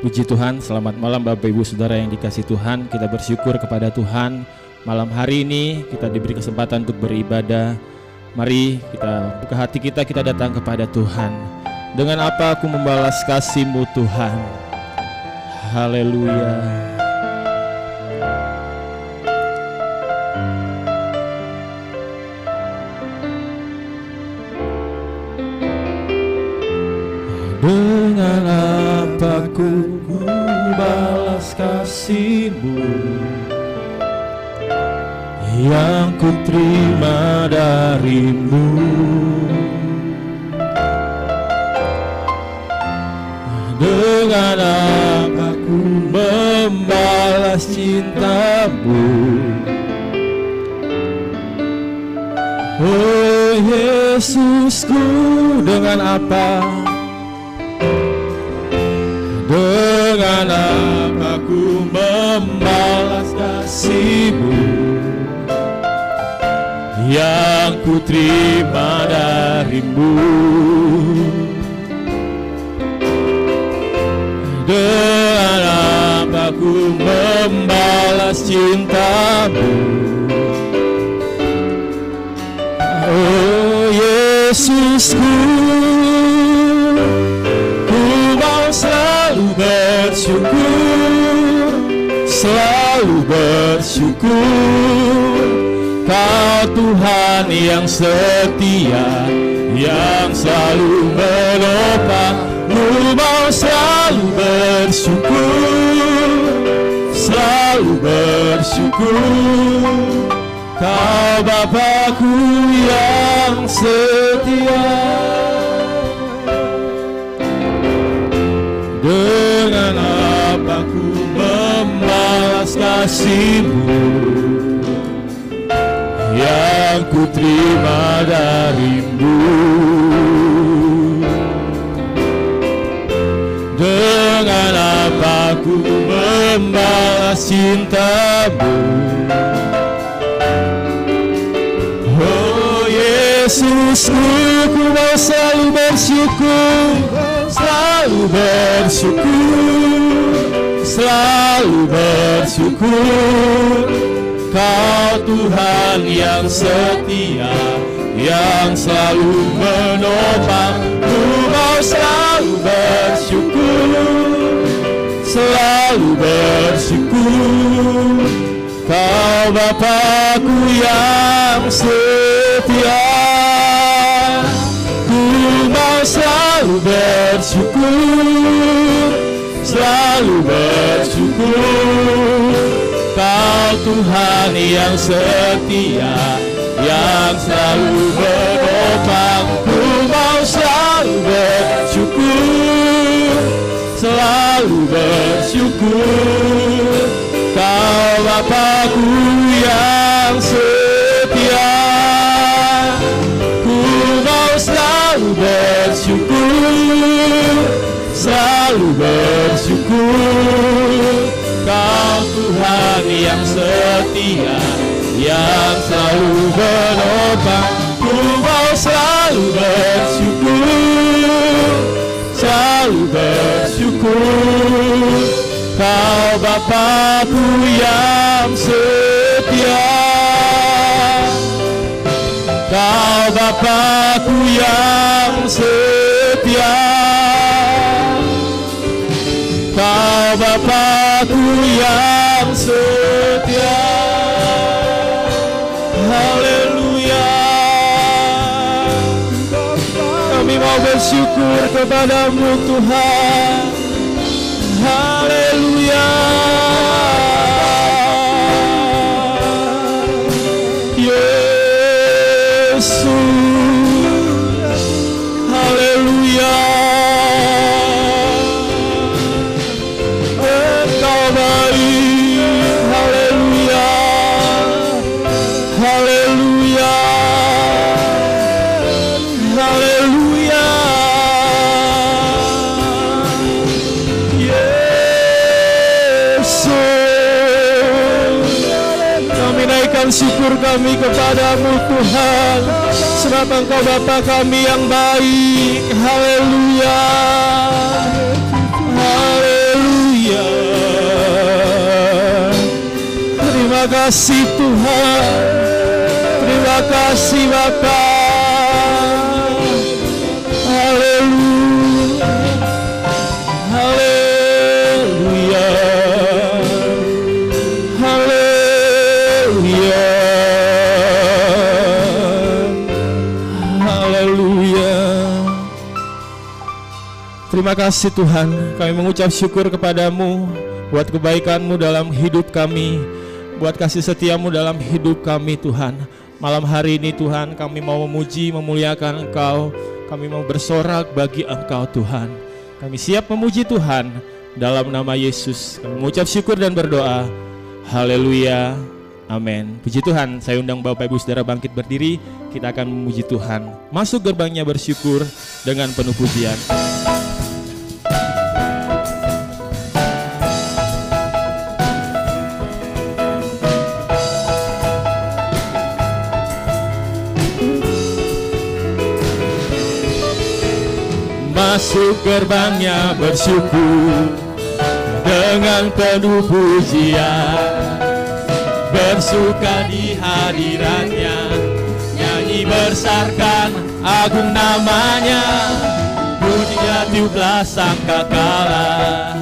Puji Tuhan, selamat malam Bapak Ibu Saudara yang dikasihi Tuhan. Kita bersyukur kepada Tuhan. Malam hari ini kita diberi kesempatan untuk beribadah. Mari kita buka hati kita datang kepada Tuhan. Dengan apa aku membalas kasih-Mu Tuhan? Haleluya. Dengan apa ku membalas kasih-Mu yang ku terima dari-Mu? Dengan apa ku membalas cinta-Mu? Oh Yesusku, dengan apa? Dengan apa ku membalas kasih-Mu yang ku terima dari-Mu? Dengan apa ku membalas cinta-Mu? Oh Yesusku, ku mau selalu bersyukur, selalu bersyukur. Kau Tuhan yang setia, yang selalu menopang. Ku mau selalu bersyukur, selalu bersyukur. Kau Bapa-Ku yang setia. Dengan apa ku membalas kasih-Mu yang ku terima dari-Mu? Dengan apa ku membalas cinta-Mu? Oh Yesusku, ku mau selalu bersyukur, selalu bersyukur, selalu bersyukur. Kau Tuhan yang setia, yang selalu menopang. Ku mau selalu bersyukur, selalu bersyukur. Kau Bapa-Ku yang setia. Ku mau selalu bersyukur, selalu bersyukur. Kau Tuhan yang setia, yang selalu menopang. Ku mau selalu bersyukur, selalu bersyukur. Kau Bapa-Ku yang setia. Ku mau selalu bersyukur, selalu bersyukur. Kau Tuhan yang setia, yang selalu menopang. Ku mau selalu bersyukur, selalu bersyukur. Kau Bapa-Ku yang setia. Kau Bapa-Ku yang setia. Kau Bapa-Ku yang setia. Haleluya. Kami mau bersyukur kepada-Mu Tuhan. Haleluya. Yesus. Haleluya. Engkau baik. Haleluya. Haleluya. Haleluya. Syukur kami kepada-Mu Tuhan, sebab Engkau Bapa kami yang baik. Haleluya. Haleluya. Terima kasih Tuhan, terima kasih Bapa. Haleluya, haleluya, haleluya, haleluya. Terima kasih Tuhan, kami mengucap syukur kepadamu buat kebaikan-Mu dalam hidup kami, buat kasih setia-Mu dalam hidup kami Tuhan. Malam hari ini Tuhan, kami mau memuji, memuliakan Engkau. Kami mau bersorak bagi Engkau Tuhan. Kami siap memuji Tuhan dalam nama Yesus. Kami mengucap syukur dan berdoa. Haleluya, amin. Puji Tuhan, saya undang Bapak Ibu Saudara bangkit berdiri. Kita akan memuji Tuhan. Masuk gerbangnya bersyukur dengan penuh pujian. Masuk gerbangnya bersyukur dengan penuh pujian, bersuka di hadiratnya, nyanyi besarkan agung namanya, pujinya tiuplah sangkakala,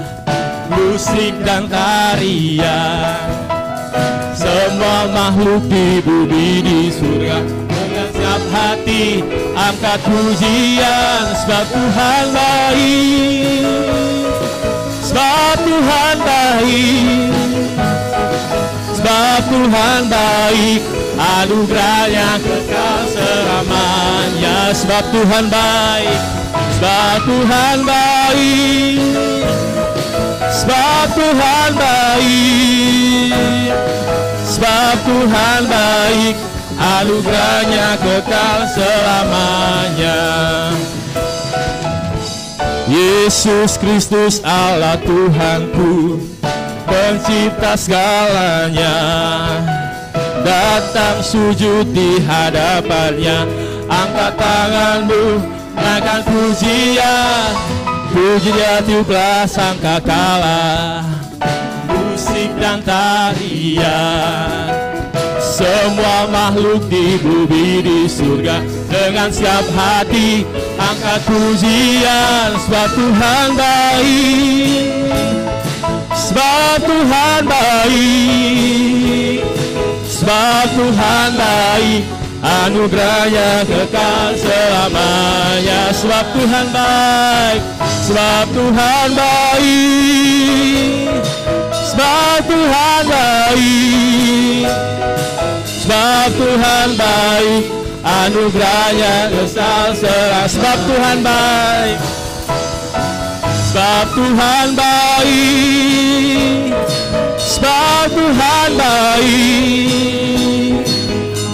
musik dan tarian, semua makhluk di bumi di surga. Siap hati angkat pujian, sebab Tuhan baik, sebab Tuhan baik, sebab Tuhan baik, anugerahnya kekal selamanya. Sebab Tuhan baik, sebab Tuhan baik, sebab Tuhan baik, sebab Tuhan baik, anugerahnya kekal selamanya. Yesus Kristus Allah Tuhanku, pencipta segalanya, datang sujud di hadapannya, angkat tanganmu, naikkan pujian, pujinya tiuplah sangkakala, musik dan tarian, semua makhluk di bumi di surga, dengan siap hati angkat pujian, sebab Tuhan baik, sebab Tuhan baik, sebab Tuhan baik, anugerahnya kekal selamanya. Sebab Tuhan baik, sebab Tuhan baik, sebab Tuhan baik, sebab Tuhan baik, anugerahnya kekal selamanya. Sebab Tuhan baik, sebab Tuhan baik, sebab Tuhan baik,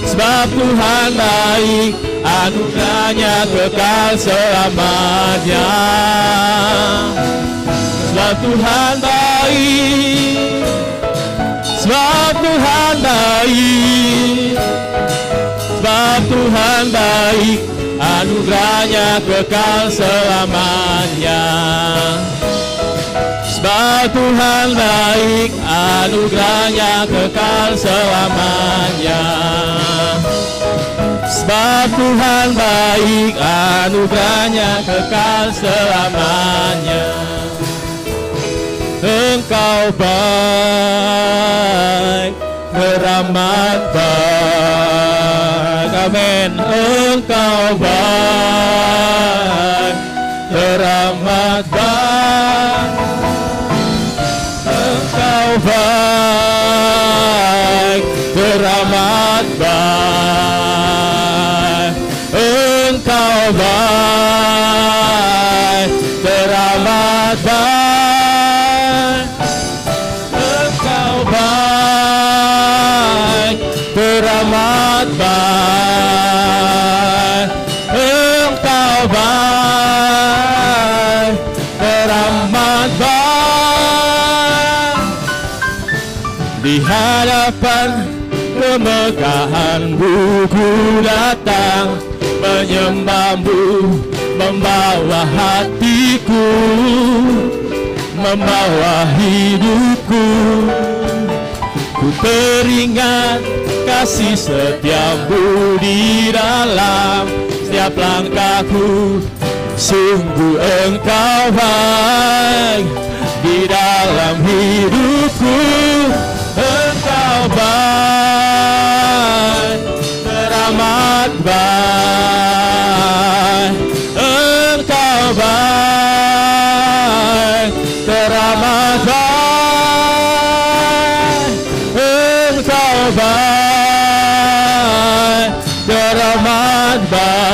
sebab Tuhan baik, anugerahnya kekal selamanya. Sebab Tuhan baik, sebab Tuhan baik, sebab Tuhan baik, anugerahnya kekal selamanya. Sebab Tuhan baik, anugerahnya kekal selamanya. Sebab Tuhan baik, anugerahnya kekal selamanya. Engkau baik, beramat baik, amin. Engkau baik, beramat baik, engkau baik, beramat baik, engkau baik, beramat baik, beramat baik, engkau baik, beramat baik. Di hadapan kemegahan-Mu ku datang, menyembah-Mu, membawa hatiku, membawa hidupku. Ku teringat kasih setiamu di dalam setiap langkahku. Sungguh Engkau baik di dalam hidupku. Engkau baik, teramat baik. Engkau baik, teramat baik. Engkau baik, teramat baik.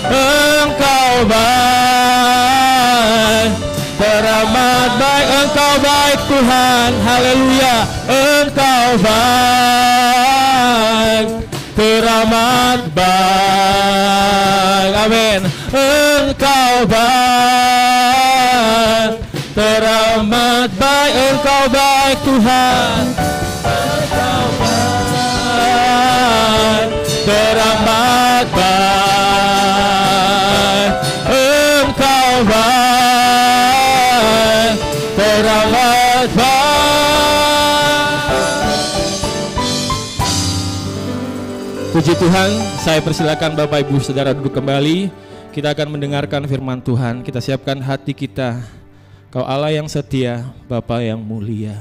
Engkau baik, teramat baik. Engkau baik Tuhan, haleluya. Engkau baik, teramat baik, amin. Engkau baik, teramat baik. Engkau baik Tuhan. Engkau baik, teramat baik. Engkau baik, teramat baik. Puji Tuhan, saya persilakan Bapak Ibu Saudara duduk kembali. Kita akan mendengarkan firman Tuhan. Kita siapkan hati kita. Kau Allah yang setia, Bapa yang mulia.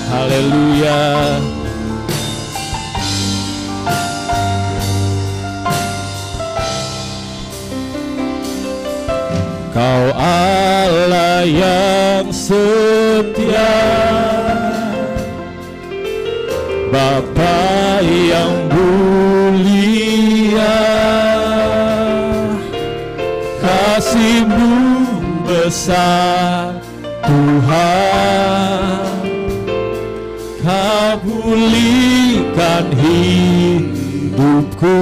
Haleluya. Kau Allah yang setia, Bapa yang mulia, kasih-Mu besar Tuhan. Kau pulihkan hidupku.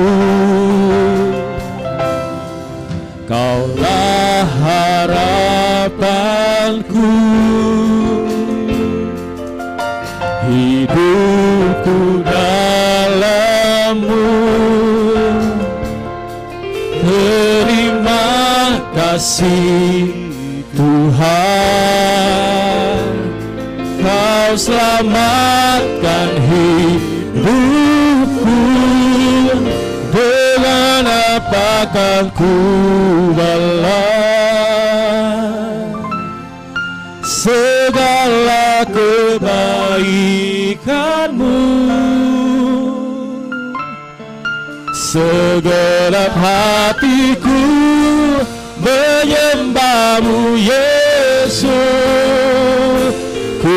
Kaulah harapanku, hidupku dalam-Mu. Terima kasih Tuhan, Kau selamatkan hidupku. Dengan apa kan ku balas segala kebaikan-Mu? Segenap hatiku menyembah-Mu Yesus. Ku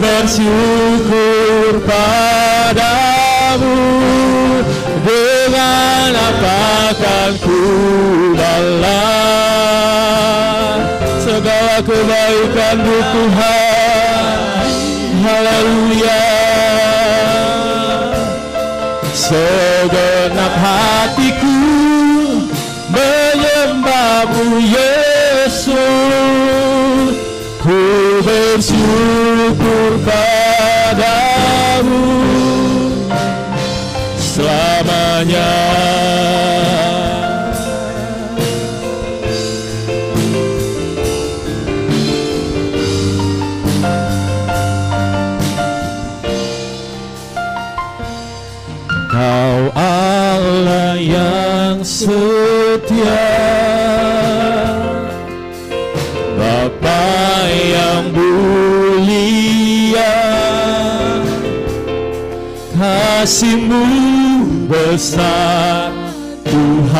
bersyukur padamu. Dengan apa kan ku balas segala kebaikan-Mu Tuhan. Haleluya. Segenap hatiku menyembah-Mu Yesus. Ku bersyukur padamu selamanya. Kau Allah yang setia, Bapa yang mulia, kasih-Mu besar Tuhan.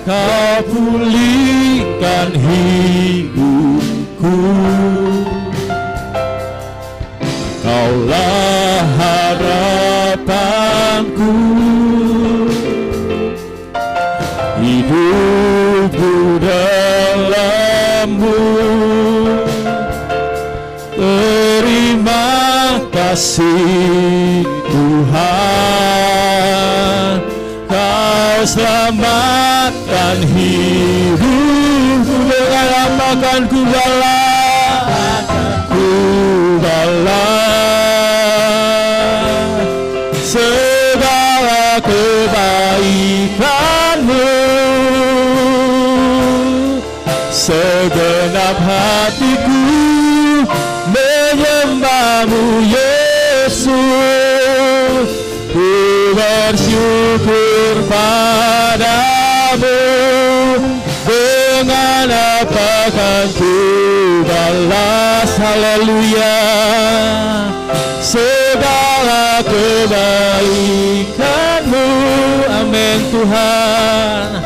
Kau pulihkan hidupku. Kaulah harapanku, hidupku dalam-Mu. Terima kasih Tuhan, Kau selamatkan hidupku. Dengan apa kan ku balas, ku balas segala kebaikan Yesus, ku bersyukur padamu. Dengan apa kan ku balas, haleluya, segala kebaikanmu, amin Tuhan.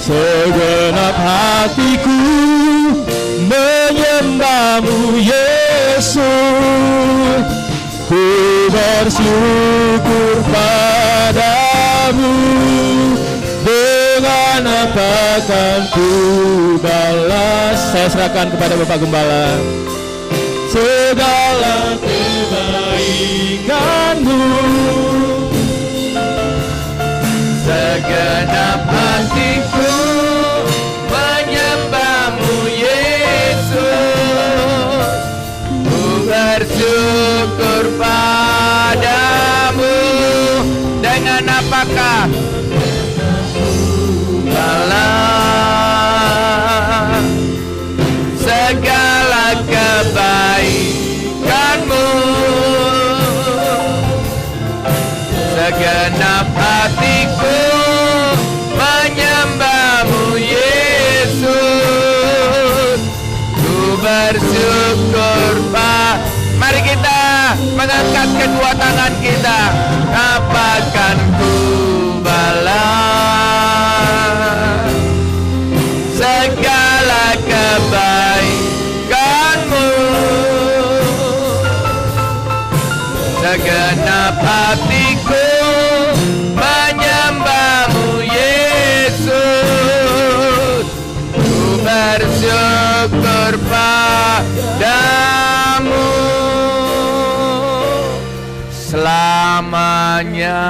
Segenap hatiku menyembahmu Yesus, ku bersyukur padamu. Dengan apa kan ku balas? Saya serahkan kepada Bapak Gembala segala kebaikanmu. Segenap hatiku menyembahmu Yesus, ku bersyukur padamu. Dengan apakah balas segala kebaikanmu. Segenap hatiku menyembahmu Yesus, ku bersyukur Pak. Mari kita mengangkat kedua tangan kita. Apakan ku balas segala kebaikanmu. Segenap hatiku menyembahmu Yesus, ku bersyukur padamu selamanya.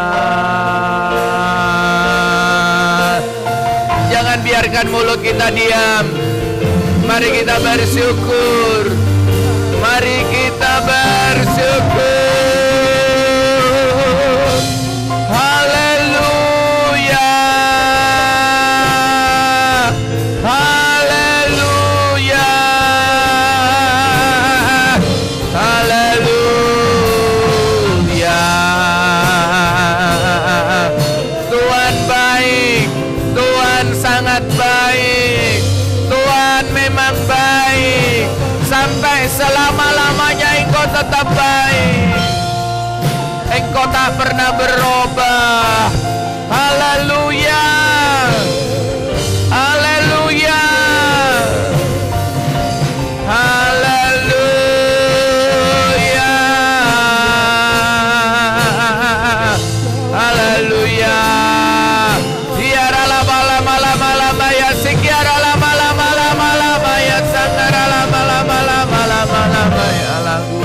Jangan biarkan mulut kita diam. Mari kita bersyukur. Mari kita bersyukur. Haleluya. Haleluya. Haleluya. Tuhan baik. Tuhan sangat baik. Tuhan memang baik. Sampai selama-lamanya Engkau tetap baik. Engkau tak pernah berubah. Haleluya. Haleluya. Haleluya. Haleluya. Tiara la bala mala mala maya sikiara la mala mala mala maya sangara la mala mala mala mala maya lagu.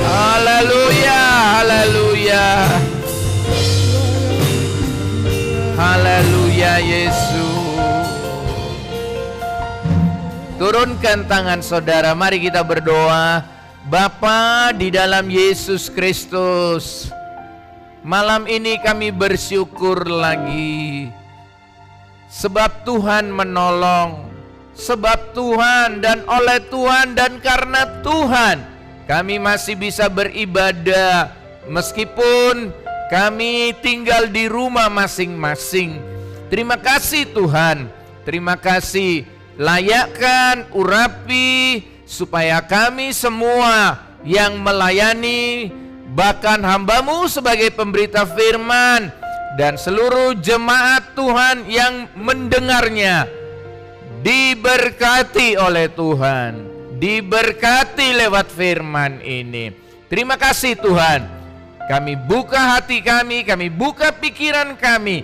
Haleluya. Haleluya. Haleluya Yesus. Turunkan tangan saudara, mari kita berdoa. Bapa di dalam Yesus Kristus, malam ini kami bersyukur lagi. Sebab Tuhan menolong, sebab Tuhan dan oleh Tuhan dan karena Tuhan kami masih bisa beribadah. Meskipun kami tinggal di rumah masing-masing. Terima kasih Tuhan. Terima kasih. Layakkan, urapi supaya kami semua yang melayani, bahkan hamba-Mu sebagai pemberita firman, dan seluruh jemaat Tuhan yang mendengarnya, diberkati oleh Tuhan, diberkati lewat firman ini. Terima kasih Tuhan. Kami buka hati kami buka pikiran kami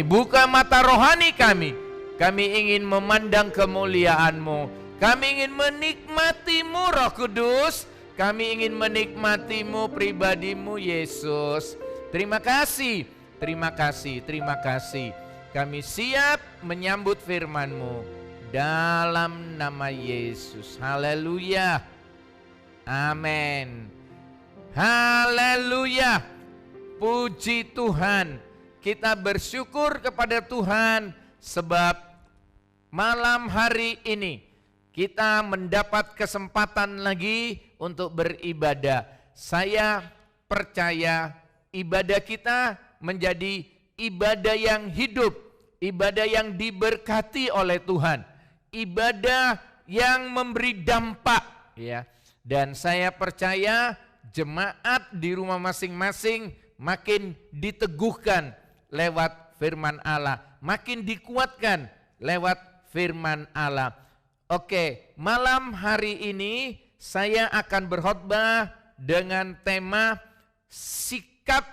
buka mata rohani kami. Kami ingin memandang kemuliaan-Mu. Kami ingin menikmati-Mu Roh Kudus. Kami ingin menikmati-Mu, pribadi-Mu Yesus. Terima kasih, terima kasih, terima kasih. Kami siap menyambut firman-Mu dalam nama Yesus. Haleluya. Amin. Haleluya. Puji Tuhan. Kita bersyukur kepada Tuhan sebab malam hari ini kita mendapat kesempatan lagi untuk beribadah. Saya percaya ibadah kita menjadi ibadah yang hidup, ibadah yang diberkati oleh Tuhan, ibadah yang memberi dampak, ya. Dan saya percaya jemaat di rumah masing-masing makin diteguhkan lewat firman Allah, makin dikuatkan lewat firman Allah. Oke, malam hari ini saya akan berkhotbah dengan tema sikap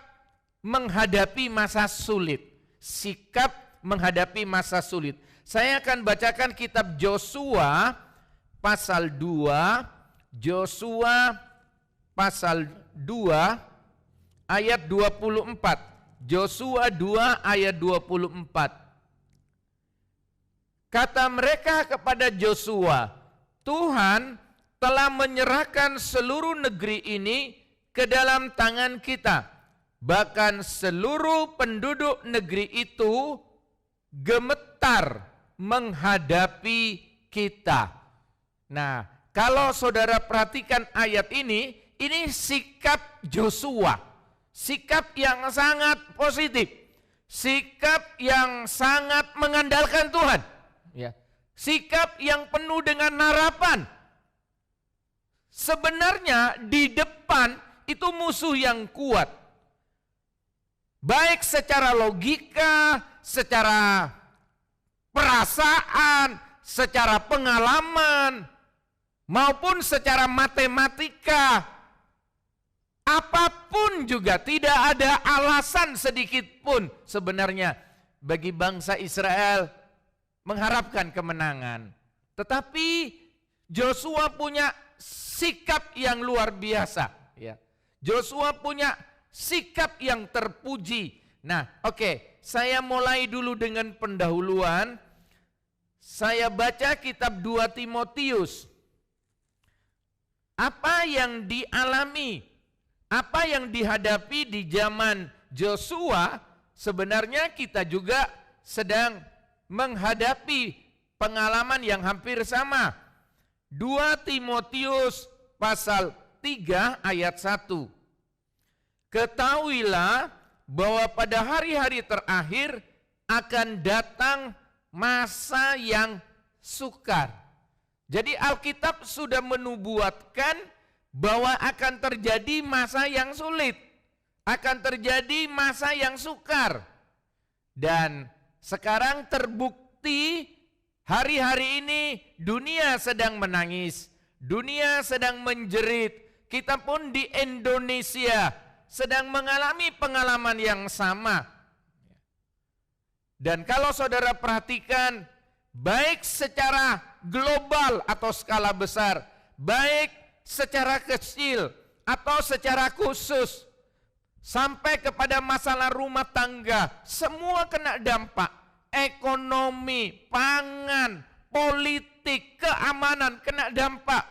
menghadapi masa sulit. Sikap menghadapi masa sulit. Saya akan bacakan kitab Yosua pasal 2, Yosua pasal 2 ayat 24. Yosua 2 ayat 24. Kata mereka kepada Yosua, Tuhan telah menyerahkan seluruh negeri ini ke dalam tangan kita. Bahkan seluruh penduduk negeri itu gemetar menghadapi kita. Nah, kalau saudara perhatikan ayat ini sikap Yosua. Sikap yang sangat positif. Sikap yang sangat mengandalkan Tuhan. Ya. Sikap yang penuh dengan harapan. Sebenarnya di depan itu musuh yang kuat. Baik secara logika, secara perasaan, secara pengalaman, maupun secara matematika. Apapun juga tidak ada alasan sedikit pun sebenarnya bagi bangsa Israel mengharapkan kemenangan. Tetapi Yosua punya sikap yang luar biasa. Ya. Yosua punya sikap yang terpuji. Nah, oke, saya mulai dulu dengan pendahuluan. Saya baca kitab 2 Timotius. Apa yang dialami, apa yang dihadapi di zaman Yosua, sebenarnya kita juga sedang menghadapi pengalaman yang hampir sama. 2 Timotius pasal 3 ayat 1. Ketahuilah bahwa pada hari-hari terakhir akan datang masa yang sukar. Jadi Alkitab sudah menubuatkan bahwa akan terjadi masa yang sulit, akan terjadi masa yang sukar. Dan sekarang terbukti hari-hari ini dunia sedang menangis, dunia sedang menjerit. Kita pun di Indonesia sedang mengalami pengalaman yang sama. Dan kalau saudara perhatikan, baik secara global atau skala besar, baik secara kecil atau secara khusus, sampai kepada masalah rumah tangga, semua kena dampak. Ekonomi, pangan, politik, keamanan kena dampak.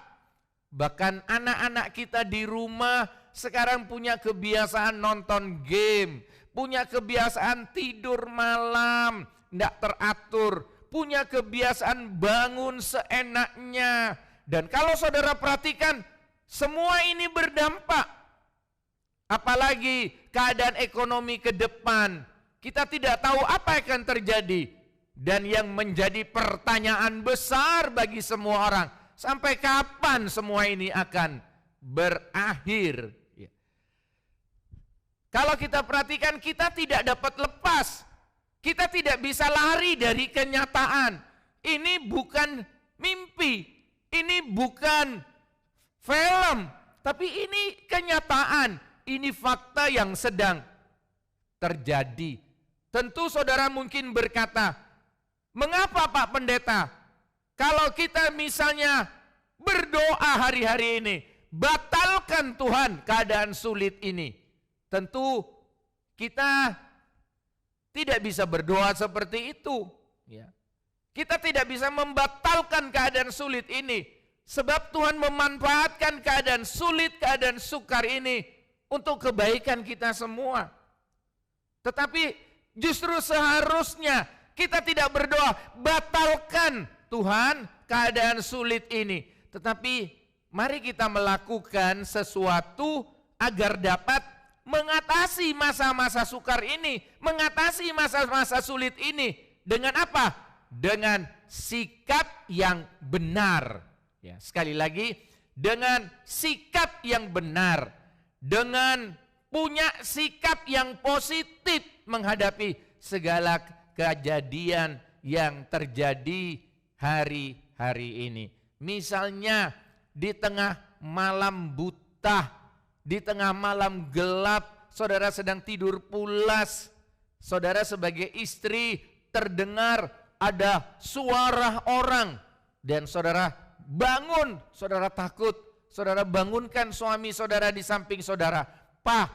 Bahkan anak-anak kita di rumah sekarang punya kebiasaan nonton game, punya kebiasaan tidur malam, tidak teratur, punya kebiasaan bangun seenaknya. Dan kalau saudara perhatikan, semua ini berdampak. Apalagi keadaan ekonomi ke depan, kita tidak tahu apa yang akan terjadi. Dan yang menjadi pertanyaan besar bagi semua orang, sampai kapan semua ini akan berakhir? Kalau kita perhatikan, kita tidak dapat lepas. Kita tidak bisa lari dari kenyataan. Ini bukan mimpi, ini bukan film, tapi ini kenyataan. Ini fakta yang sedang terjadi. Tentu saudara mungkin berkata, mengapa Pak Pendeta? Kalau kita misalnya berdoa hari-hari ini, batalkan Tuhan keadaan sulit ini. Tentu kita tidak bisa berdoa seperti itu. Ya. Kita tidak bisa membatalkan keadaan sulit ini. Sebab Tuhan memanfaatkan keadaan sulit, keadaan sukar ini untuk kebaikan kita semua. Tetapi justru seharusnya kita tidak berdoa, batalkan Tuhan keadaan sulit ini. Tetapi mari kita melakukan sesuatu agar dapat mengatasi masa-masa sukar ini, mengatasi masa-masa sulit ini. Dengan apa? Dengan sikap yang benar. Ya, sekali lagi, dengan sikap yang benar, dengan punya sikap yang positif menghadapi segala kejadian yang terjadi hari-hari ini. Misalnya di tengah malam buta, di tengah malam gelap, saudara sedang tidur pulas, saudara sebagai istri terdengar ada suara orang, dan saudara bangun, saudara takut, saudara bangunkan suami saudara di samping saudara. Pak,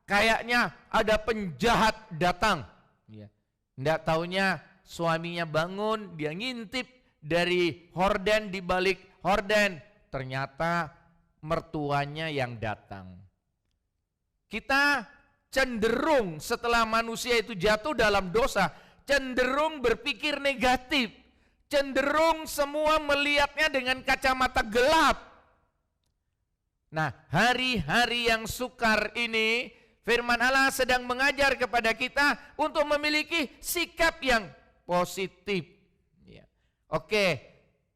kayaknya ada penjahat datang. Nggak taunya suaminya bangun, dia ngintip dari horden, di balik horden, ternyata mertuanya yang datang. Kita cenderung setelah manusia itu jatuh dalam dosa, cenderung berpikir negatif, cenderung semua melihatnya dengan kacamata gelap. Nah, hari-hari yang sukar ini, firman Allah sedang mengajar kepada kita untuk memiliki sikap yang positif. Oke,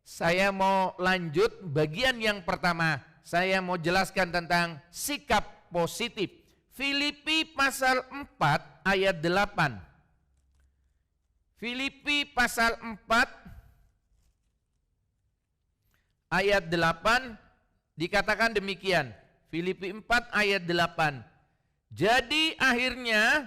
saya mau lanjut bagian yang pertama. Saya mau jelaskan tentang sikap positif. Filipi pasal 4 ayat 8. Filipi pasal 4 ayat 8 dikatakan demikian. Filipi 4 ayat 8. Jadi akhirnya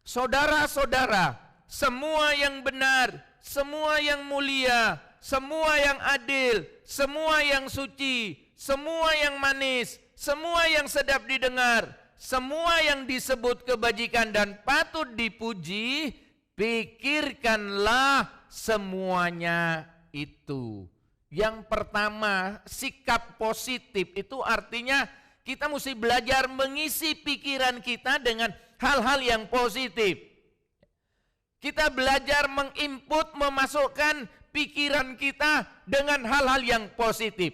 saudara-saudara, semua yang benar, semua yang mulia, semua yang adil, semua yang suci, semua yang manis, semua yang sedap didengar, semua yang disebut kebajikan dan patut dipuji, pikirkanlah semuanya itu. Yang pertama, sikap positif itu artinya kita mesti belajar mengisi pikiran kita dengan hal-hal yang positif. Kita belajar menginput, memasukkan pikiran kita dengan hal-hal yang positif.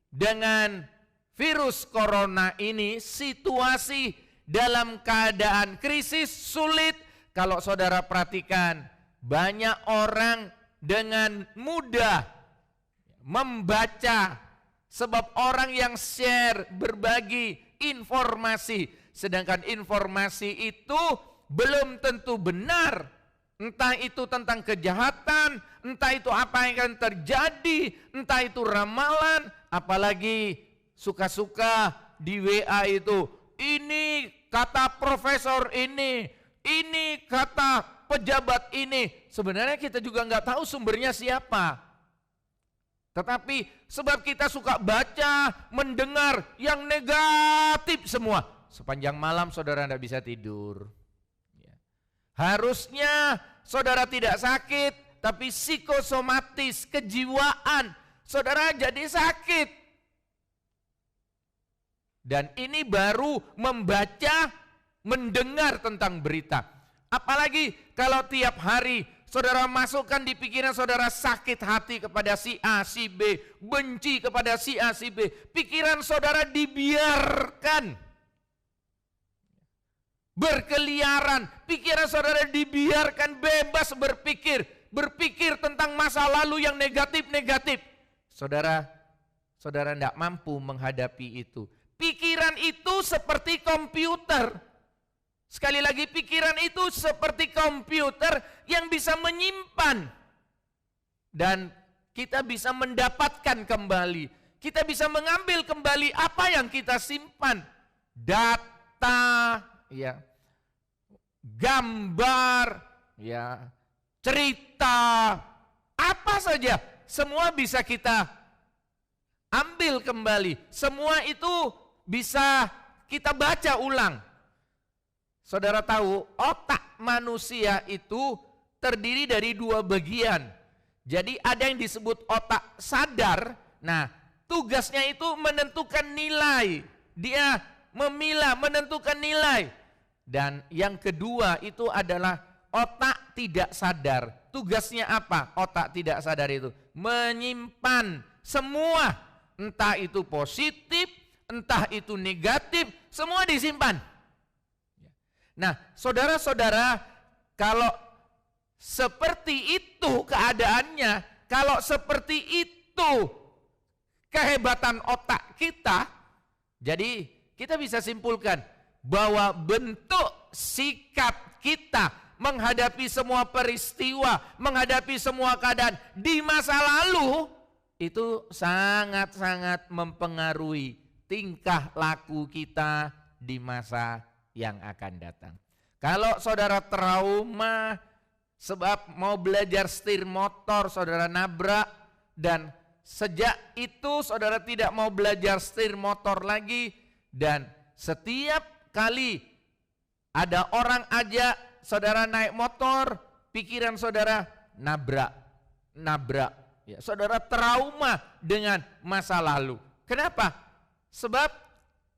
Dengan virus corona ini, situasi dalam keadaan krisis sulit. Kalau saudara perhatikan, banyak orang dengan mudah membaca, sebab orang yang share, berbagi informasi, sedangkan informasi itu belum tentu benar. Entah itu tentang kejahatan, entah itu apa yang akan terjadi, entah itu ramalan, apalagi suka-suka di WA itu, ini kata profesor ini kata pejabat ini. Sebenarnya kita juga nggak tahu sumbernya siapa. Tetapi sebab kita suka baca, mendengar yang negatif semua, sepanjang malam saudara tidak bisa tidur. Harusnya saudara tidak sakit, tapi psikosomatis, kejiwaan, saudara jadi sakit. Dan ini baru membaca, mendengar tentang berita. Apalagi kalau tiap hari saudara masukkan di pikiran saudara sakit hati kepada si A, si B, benci kepada si A, si B. Pikiran saudara dibiarkan berkeliaran, pikiran saudara dibiarkan bebas berpikir tentang masa lalu yang negatif-negatif. Saudara tidak mampu menghadapi itu. Pikiran itu seperti komputer. Sekali lagi, pikiran itu seperti komputer yang bisa menyimpan. Dan kita bisa mendapatkan kembali. Kita bisa mengambil kembali apa yang kita simpan. Data, ya, gambar, ya, cerita, apa saja, semua bisa kita ambil kembali. Semua itu bisa kita baca ulang. Saudara tahu, otak manusia itu terdiri dari dua bagian. Jadi ada yang disebut otak sadar. Nah, tugasnya itu menentukan nilai. Dia memilah, menentukan nilai. Dan yang kedua itu adalah otak tidak sadar. Tugasnya apa? Otak tidak sadar itu menyimpan semua entah itu positif, entah itu negatif, semua disimpan. Nah, saudara-saudara, kalau seperti itu keadaannya, kalau seperti itu kehebatan otak kita, jadi kita bisa simpulkan bahwa bentuk sikap kita menghadapi semua peristiwa, menghadapi semua keadaan di masa lalu, itu sangat-sangat mempengaruhi tingkah laku kita di masa yang akan datang. Kalau saudara trauma sebab mau belajar setir motor, saudara nabrak, dan sejak itu saudara tidak mau belajar setir motor lagi, dan setiap kali ada orang ajak saudara naik motor, pikiran saudara nabrak. Ya, saudara trauma dengan masa lalu. Kenapa? Sebab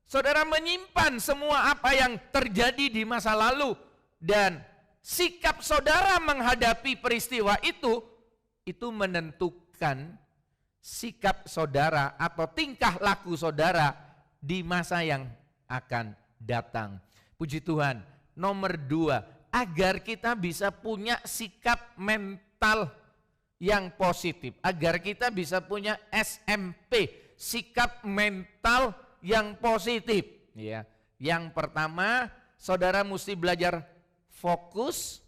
saudara menyimpan semua apa yang terjadi di masa lalu, dan sikap saudara menghadapi peristiwa itu menentukan sikap saudara atau tingkah laku saudara di masa yang akan datang. Puji Tuhan. Nomor 2, agar kita bisa punya sikap mental yang positif, agar kita bisa punya SMP, sikap mental yang positif. Ya. Yang pertama, saudara mesti belajar fokus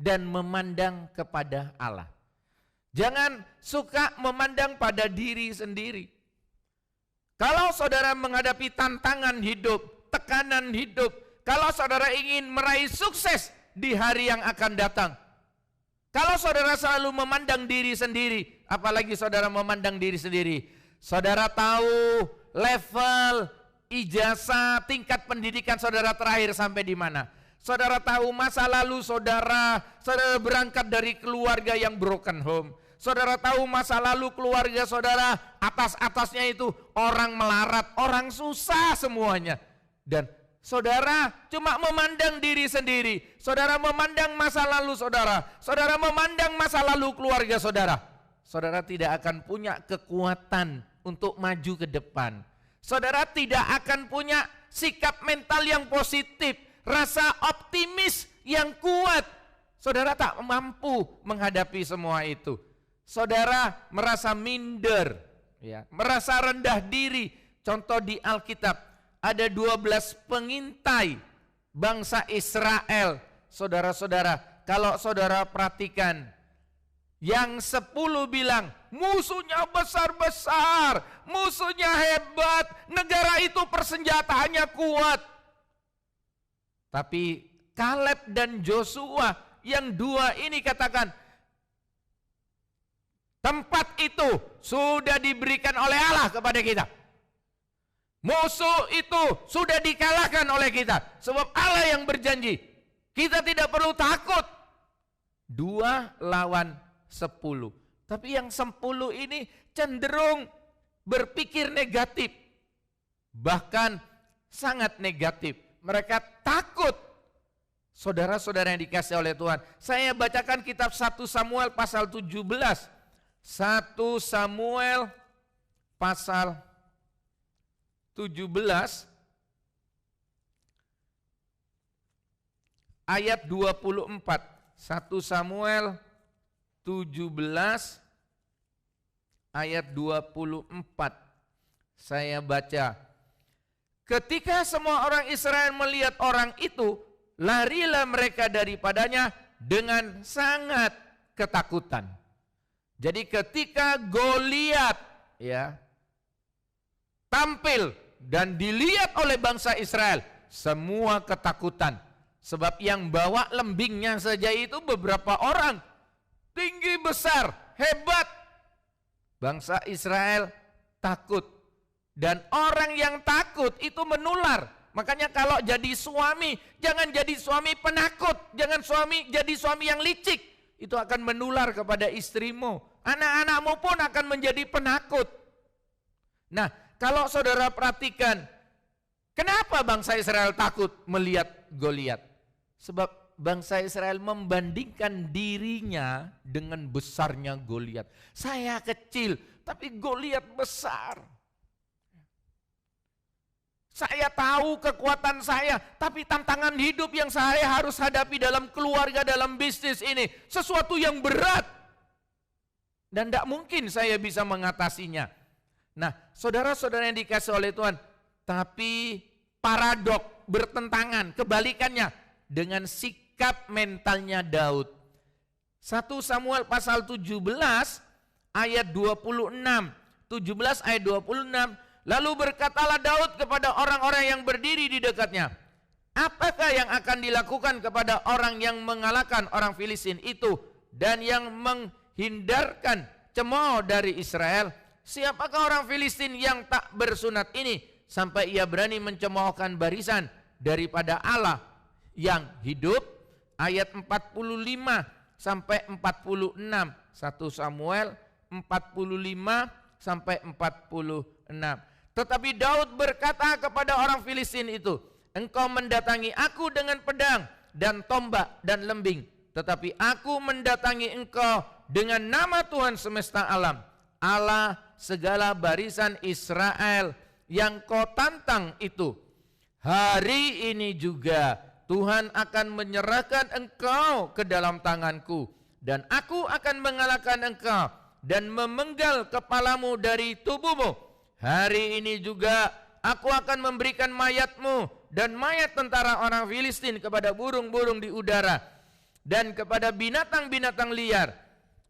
dan memandang kepada Allah. Jangan suka memandang pada diri sendiri. Kalau saudara menghadapi tantangan hidup, tekanan hidup, kalau saudara ingin meraih sukses di hari yang akan datang, kalau saudara selalu memandang diri sendiri, apalagi saudara memandang diri sendiri, saudara tahu level ijazah, tingkat pendidikan saudara terakhir sampai di mana. Saudara tahu masa lalu saudara berangkat dari keluarga yang broken home. Saudara tahu masa lalu keluarga saudara atas-atasnya itu orang melarat, orang susah semuanya. Dan saudara cuma memandang diri sendiri. Saudara memandang masa lalu saudara. Saudara memandang masa lalu keluarga saudara. Saudara tidak akan punya kekuatan untuk maju ke depan. Saudara tidak akan punya sikap mental yang positif, rasa optimis yang kuat. Saudara tak mampu menghadapi semua itu. Saudara merasa minder, ya, merasa rendah diri. Contoh di Alkitab, ada 12 pengintai bangsa Israel. Saudara-saudara, kalau saudara perhatikan, yang 10 bilang, musuhnya besar-besar, musuhnya hebat, negara itu persenjataannya kuat. Tapi Kaleb dan Joshua yang 2 ini katakan, tempat itu sudah diberikan oleh Allah kepada kita. Musuh itu sudah dikalahkan oleh kita. Sebab Allah yang berjanji, kita tidak perlu takut. 2 lawan 10. Tapi yang 10 ini cenderung berpikir negatif. Bahkan sangat negatif. Mereka takut. Saudara-saudara yang dikasihi oleh Tuhan, saya bacakan kitab 1 Samuel pasal 17. 1 Samuel pasal 17 ayat 24. 1 Samuel 17 ayat 24. Saya baca. Ketika semua orang Israel melihat orang itu, larilah mereka daripadanya dengan sangat ketakutan. Jadi ketika Goliat, ya, tampil dan dilihat oleh bangsa Israel, semua ketakutan. Sebab yang bawa lembingnya saja itu beberapa orang, tinggi besar, hebat. Bangsa Israel takut. Dan orang yang takut itu menular. Makanya kalau jadi suami, jangan jadi suami penakut. Jangan jadi suami yang licik. Itu akan menular kepada istrimu. Anak-anakmu pun akan menjadi penakut. Nah, kalau saudara perhatikan, kenapa bangsa Israel takut melihat Goliat? Sebab bangsa Israel membandingkan dirinya dengan besarnya Goliat. Saya kecil, tapi Goliat besar. Saya tahu kekuatan saya, tapi tantangan hidup yang saya harus hadapi dalam keluarga, dalam bisnis ini, sesuatu yang berat. Dan tidak mungkin saya bisa mengatasinya. Nah, saudara-saudara yang dikasih oleh Tuhan, tapi paradok, bertentangan, kebalikannya dengan sikap mentalnya Daud. 1 Samuel pasal 17 ayat 26, 17 ayat 26, lalu berkatalah Daud kepada orang-orang yang berdiri di dekatnya, apakah yang akan dilakukan kepada orang yang mengalahkan orang Filistin itu dan yang menghindarkan cemooh dari Israel? Siapakah orang Filistin yang tak bersunat ini sampai ia berani mencemoohkan barisan daripada Allah yang hidup? Ayat 45 sampai 46, 1 Samuel 45 sampai 46. Tetapi Daud berkata kepada orang Filistin itu, engkau mendatangi aku dengan pedang dan tombak dan lembing, tetapi aku mendatangi engkau dengan nama Tuhan semesta alam, Allah segala barisan Israel yang kau tantang itu. Hari ini juga Tuhan akan menyerahkan engkau ke dalam tanganku, dan aku akan mengalahkan engkau dan memenggal kepalamu dari tubuhmu. Hari ini juga aku akan memberikan mayatmu dan mayat tentara orang Filistin kepada burung-burung di udara dan kepada binatang-binatang liar,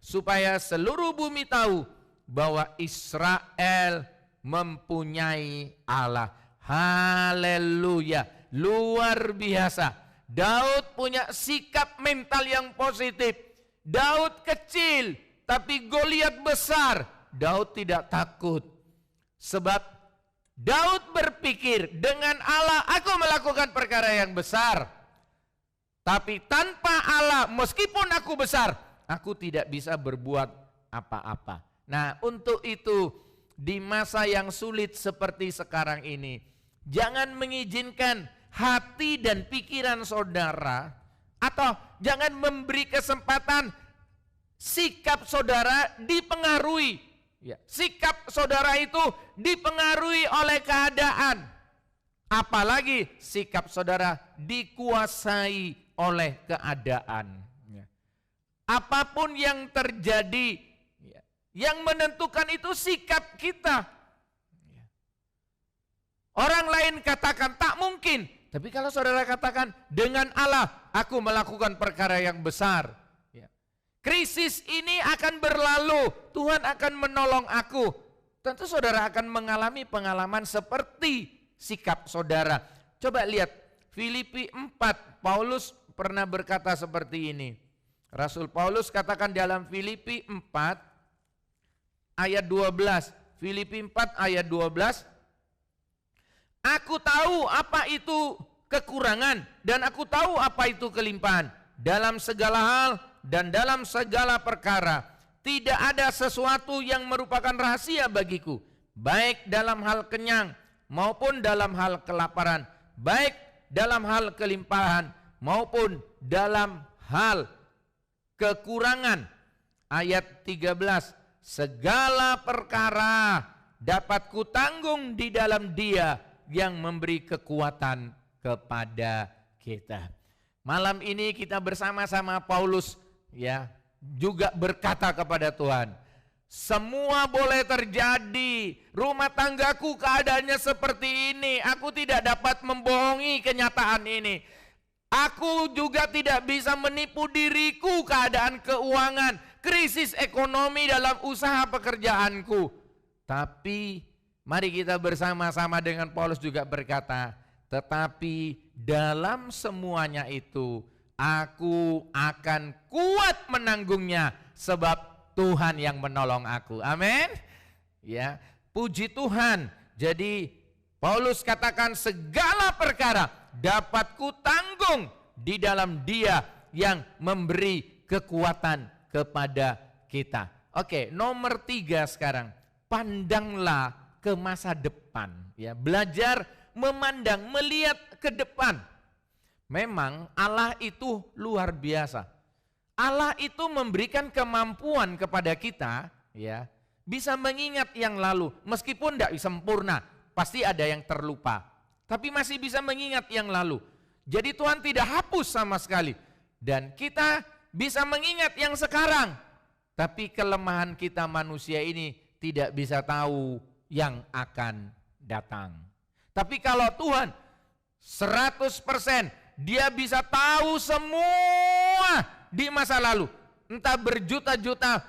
supaya seluruh bumi tahu bahwa Israel mempunyai Allah. Haleluya, luar biasa. Daud punya sikap mental yang positif. Daud kecil, tapi Goliat besar. Daud tidak takut. Sebab Daud berpikir, dengan Allah aku melakukan perkara yang besar. Tapi tanpa Allah, meskipun aku besar, aku tidak bisa berbuat apa-apa. Nah, untuk itu di masa yang sulit seperti sekarang ini, jangan mengizinkan hati dan pikiran saudara, atau jangan memberi kesempatan sikap saudara dipengaruhi. Ya, sikap saudara itu dipengaruhi oleh keadaan. Apalagi sikap saudara dikuasai oleh keadaan. Ya. Apapun yang terjadi, ya, yang menentukan itu sikap kita. Ya. Orang lain katakan tak mungkin, tapi kalau saudara katakan dengan Allah aku melakukan perkara yang besar, ya, krisis ini akan berlalu, Tuhan akan menolong aku. Tentu saudara akan mengalami pengalaman seperti sikap saudara. Coba lihat Filipi 4, Paulus pernah berkata seperti ini. Rasul Paulus katakan dalam Filipi 4 ayat 12. Filipi 4 ayat 12. Aku tahu apa itu kekurangan dan aku tahu apa itu kelimpahan. Dalam segala hal dan dalam segala perkara tidak ada sesuatu yang merupakan rahasia bagiku, baik dalam hal kenyang maupun dalam hal kelaparan, baik dalam hal kelimpahan maupun dalam hal kekurangan. Ayat 13, segala perkara dapat kutanggung di dalam Dia yang memberi kekuatan kepada kita. Malam ini kita bersama-sama Paulus, ya, juga berkata kepada Tuhan, semua boleh terjadi, rumah tanggaku keadaannya seperti ini, aku tidak dapat membohongi kenyataan ini. Aku juga tidak bisa menipu diriku, keadaan keuangan, krisis ekonomi dalam usaha pekerjaanku. Tapi mari kita bersama-sama dengan Paulus juga berkata, tetapi dalam semuanya itu aku akan kuat menanggungnya sebab Tuhan yang menolong aku. Amin. Ya, puji Tuhan. Jadi Paulus katakan segala perkara dapat kutanggung di dalam Dia yang memberi kekuatan kepada kita. Oke, nomor 3 sekarang. Pandanglah ke masa depan. Ya, belajar memandang, melihat ke depan. Memang Allah itu luar biasa. Allah itu memberikan kemampuan kepada kita, ya, bisa mengingat yang lalu, meskipun tidak sempurna, pasti ada yang terlupa. tapi masih bisa mengingat yang lalu. Jadi Tuhan tidak hapus sama sekali. Dan kita bisa mengingat yang sekarang. Tapi kelemahan kita manusia ini tidak bisa tahu yang akan datang. Tapi kalau Tuhan 100% dia bisa tahu semua di masa lalu. Entah berjuta-juta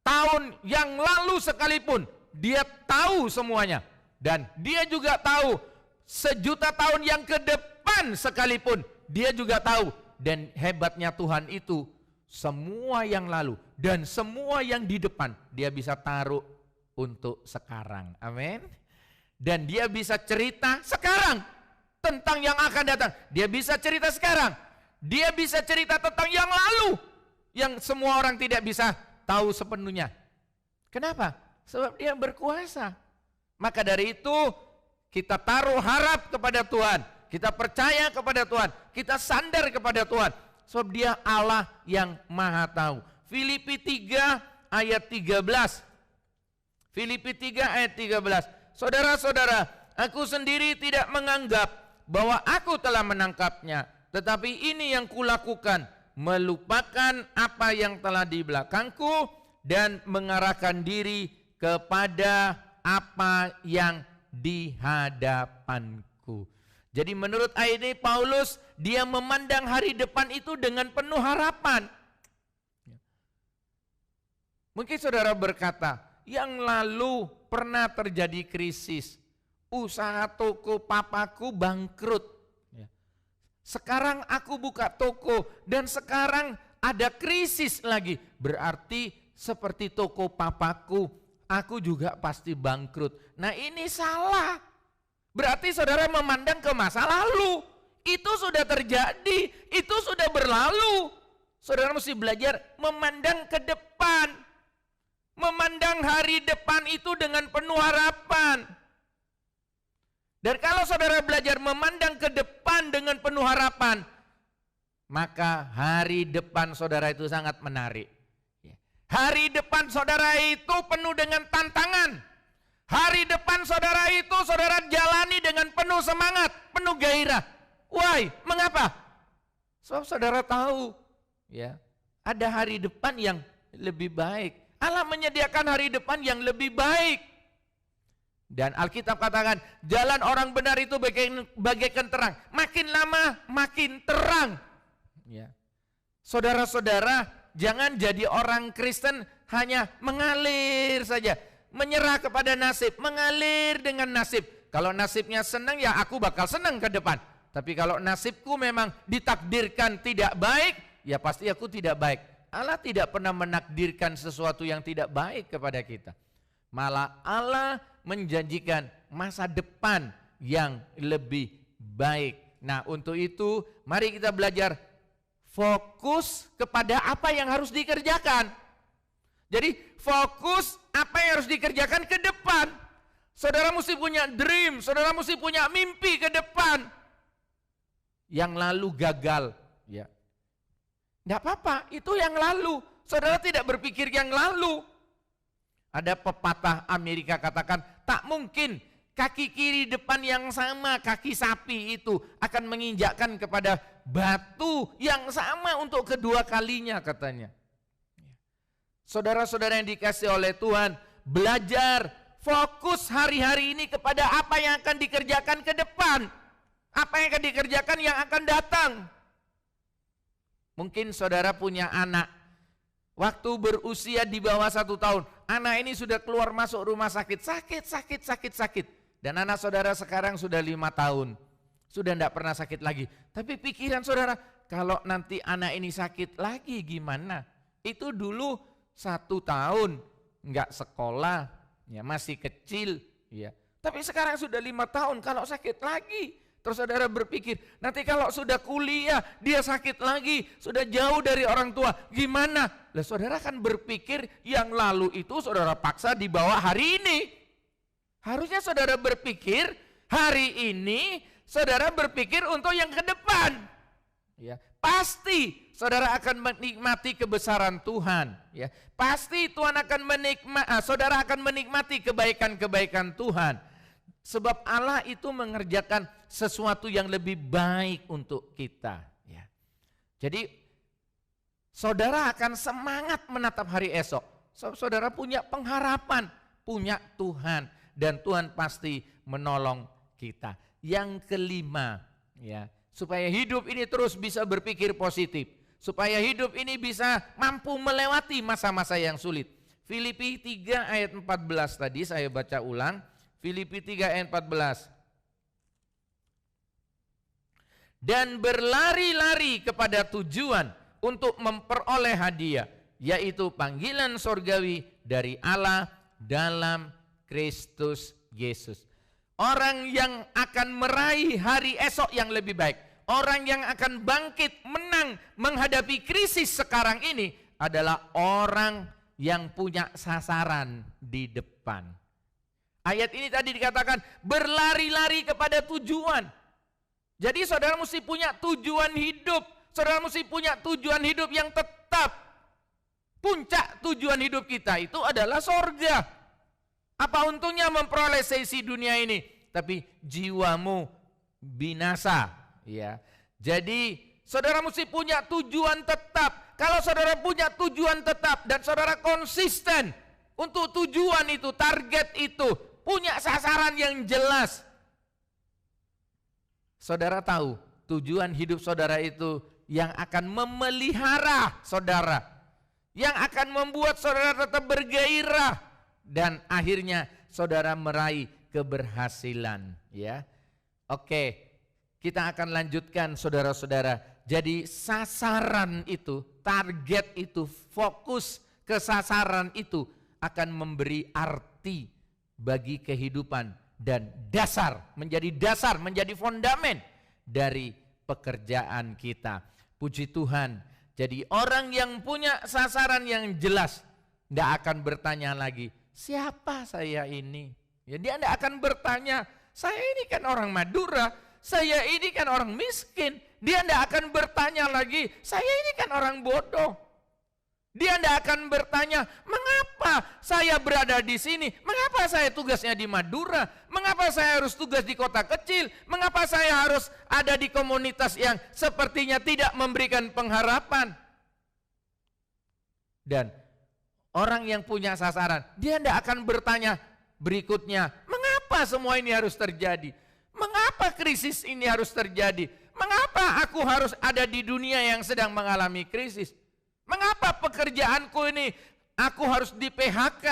tahun yang lalu sekalipun, dia tahu semuanya. Dan dia juga tahu sejuta tahun yang ke depan sekalipun, dia juga tahu. Dan hebatnya Tuhan itu, semua yang lalu dan semua yang di depan, dia bisa taruh untuk sekarang. Amin. Dan dia bisa cerita sekarang tentang yang akan datang. Dia bisa cerita sekarang. Dia bisa cerita tentang yang lalu, yang semua orang tidak bisa tahu sepenuhnya. Kenapa? Sebab dia berkuasa. Maka dari itu kita taruh harap kepada Tuhan. Kita percaya kepada Tuhan. Kita sandar kepada Tuhan. Sebab dia Allah yang maha tahu. Filipi 3 ayat 13. Filipi 3 ayat 13. Saudara-saudara, aku sendiri tidak menganggap bahwa aku telah menangkapnya. Tetapi ini yang kulakukan, melupakan apa yang telah di belakangku dan mengarahkan diri kepada apa yang di hadapanku. Jadi menurut ayat ini Paulus, dia memandang hari depan itu dengan penuh harapan. Mungkin saudara berkata, yang lalu pernah terjadi krisis. Usaha toko papaku bangkrut. Sekarang aku buka toko dan sekarang ada krisis lagi. Berarti seperti toko papaku, aku juga pasti bangkrut. Nah ini salah. Berarti saudara memandang ke masa lalu. Itu sudah terjadi, itu sudah berlalu. Saudara mesti belajar memandang ke depan. Memandang hari depan itu dengan penuh harapan. Dan kalau saudara belajar memandang ke depan dengan penuh harapan, maka hari depan saudara itu sangat menarik. Hari depan saudara itu penuh dengan tantangan. Hari depan saudara itu saudara jalani dengan penuh semangat, penuh gairah. Why? Mengapa? Sebab saudara tahu, ya, ada hari depan yang lebih baik. Allah menyediakan hari depan yang lebih baik. Dan Alkitab katakan, jalan orang benar itu bagaikan terang. Makin lama makin terang. Ya. Saudara-saudara, jangan jadi orang Kristen hanya mengalir saja. Menyerah kepada nasib, mengalir dengan nasib. Kalau nasibnya senang, ya aku bakal senang ke depan. Tapi kalau nasibku memang ditakdirkan tidak baik, ya pasti aku tidak baik. Allah tidak pernah menakdirkan sesuatu yang tidak baik kepada kita. Malah Allah menjanjikan masa depan yang lebih baik. Nah untuk itu mari kita belajar fokus kepada apa yang harus dikerjakan. Jadi fokus apa yang harus dikerjakan ke depan. Saudara mesti punya dream, saudara mesti punya mimpi ke depan. Yang lalu gagal, ya. Enggak apa-apa, itu yang lalu. Saudara tidak berpikir yang lalu. Ada pepatah Amerika katakan, tak mungkin kaki kiri depan yang sama kaki sapi itu akan menginjakkan kepada batu yang sama untuk kedua kalinya katanya. Saudara-saudara yang dikasih oleh Tuhan, belajar fokus hari-hari ini kepada apa yang akan dikerjakan ke depan. Apa yang akan dikerjakan yang akan datang. Mungkin saudara punya anak, waktu berusia di bawah 1 tahun, anak ini sudah keluar masuk rumah sakit. Dan anak saudara sekarang sudah 5 tahun, sudah tidak pernah sakit lagi. Tapi pikiran saudara, kalau nanti anak ini sakit lagi gimana? Itu dulu 1 tahun, enggak sekolah, ya masih kecil, ya. Tapi sekarang sudah 5 tahun, kalau sakit lagi. Terus saudara berpikir, nanti kalau sudah kuliah, dia sakit lagi, sudah jauh dari orang tua, gimana? Lah saudara kan berpikir yang lalu itu saudara paksa dibawa hari ini. Harusnya saudara berpikir hari ini, saudara berpikir untuk yang ke depan. Ya, pasti saudara akan menikmati kebesaran Tuhan. Ya, pasti Tuhan akan saudara akan menikmati kebaikan-kebaikan Tuhan. Sebab Allah itu mengerjakan sesuatu yang lebih baik untuk kita. Ya. Jadi saudara akan semangat menatap hari esok. Saudara punya pengharapan, punya Tuhan, dan Tuhan pasti menolong kita. Yang kelima, ya, supaya hidup ini terus bisa berpikir positif, supaya hidup ini bisa mampu melewati masa-masa yang sulit. Filipi 3 ayat 14 tadi saya baca ulang. Filipi 3 ayat 14. Dan berlari-lari kepada tujuan untuk memperoleh hadiah, yaitu panggilan sorgawi dari Allah dalam Kristus Yesus. Orang yang akan meraih hari esok yang lebih baik, orang yang akan bangkit menang menghadapi krisis sekarang ini adalah orang yang punya sasaran di depan. Ayat ini tadi dikatakan berlari-lari kepada tujuan. Jadi saudara mesti punya tujuan hidup. Saudara mesti punya tujuan hidup yang tetap. Puncak tujuan hidup kita itu adalah sorga. Apa untungnya memperoleh seisi dunia ini, tapi jiwamu binasa. Ya. Jadi saudara mesti punya tujuan tetap. Kalau saudara punya tujuan tetap dan saudara konsisten untuk tujuan itu, target itu, punya sasaran yang jelas, saudara tahu tujuan hidup saudara itu yang akan memelihara saudara, yang akan membuat saudara tetap bergairah, dan akhirnya saudara meraih keberhasilan. Ya, oke, kita akan lanjutkan saudara-saudara. Jadi sasaran itu, target itu, fokus ke sasaran itu akan memberi arti bagi kehidupan dan dasar, menjadi fondamen dari pekerjaan kita. Puji Tuhan. Jadi orang yang punya sasaran yang jelas tidak akan bertanya lagi, siapa saya ini? Ya, dia tidak akan bertanya, saya ini kan orang Madura, saya ini kan orang miskin. Dia tidak akan bertanya lagi, saya ini kan orang bodoh. Dia tidak akan bertanya, mengapa saya berada di sini? Mengapa saya tugasnya di Madura? Mengapa saya harus tugas di kota kecil? Mengapa saya harus ada di komunitas yang sepertinya tidak memberikan pengharapan? Dan orang yang punya sasaran, dia tidak akan bertanya berikutnya, mengapa semua ini harus terjadi? Mengapa krisis ini harus terjadi? Mengapa aku harus ada di dunia yang sedang mengalami krisis? Mengapa pekerjaanku ini aku harus di PHK?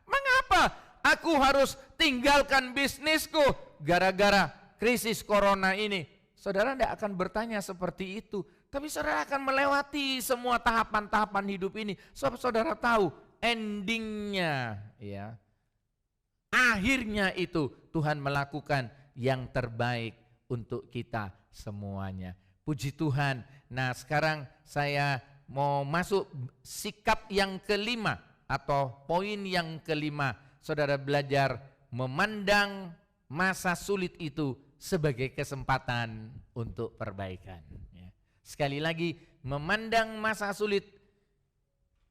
Mengapa aku harus tinggalkan bisnisku gara-gara krisis corona ini? Saudara tidak akan bertanya seperti itu, tapi saudara akan melewati semua tahapan-tahapan hidup ini. Sebab saudara tahu endingnya, ya, akhirnya itu Tuhan melakukan yang terbaik untuk kita semuanya. Puji Tuhan. Nah, sekarang saya mau masuk sikap yang kelima atau poin yang kelima. Saudara belajar memandang masa sulit itu sebagai kesempatan untuk perbaikan. Ya. Sekali lagi, memandang masa sulit,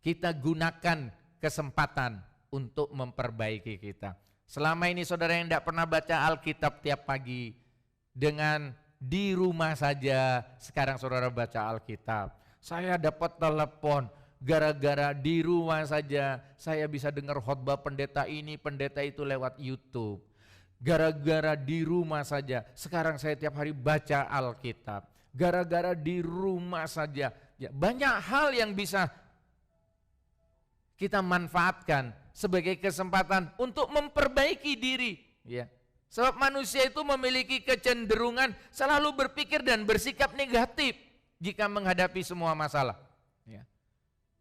kita gunakan kesempatan untuk memperbaiki kita. Selama ini saudara yang tidak pernah baca Alkitab tiap pagi, dengan di rumah saja sekarang saudara baca Alkitab. Saya dapat telepon, gara-gara di rumah saja saya bisa dengar khotbah pendeta ini, pendeta itu lewat YouTube. Gara-gara di rumah saja sekarang saya tiap hari baca Alkitab. Gara-gara di rumah saja, ya, banyak hal yang bisa kita manfaatkan sebagai kesempatan untuk memperbaiki diri. Ya. Sebab manusia itu memiliki kecenderungan selalu berpikir dan bersikap negatif jika menghadapi semua masalah. Ya.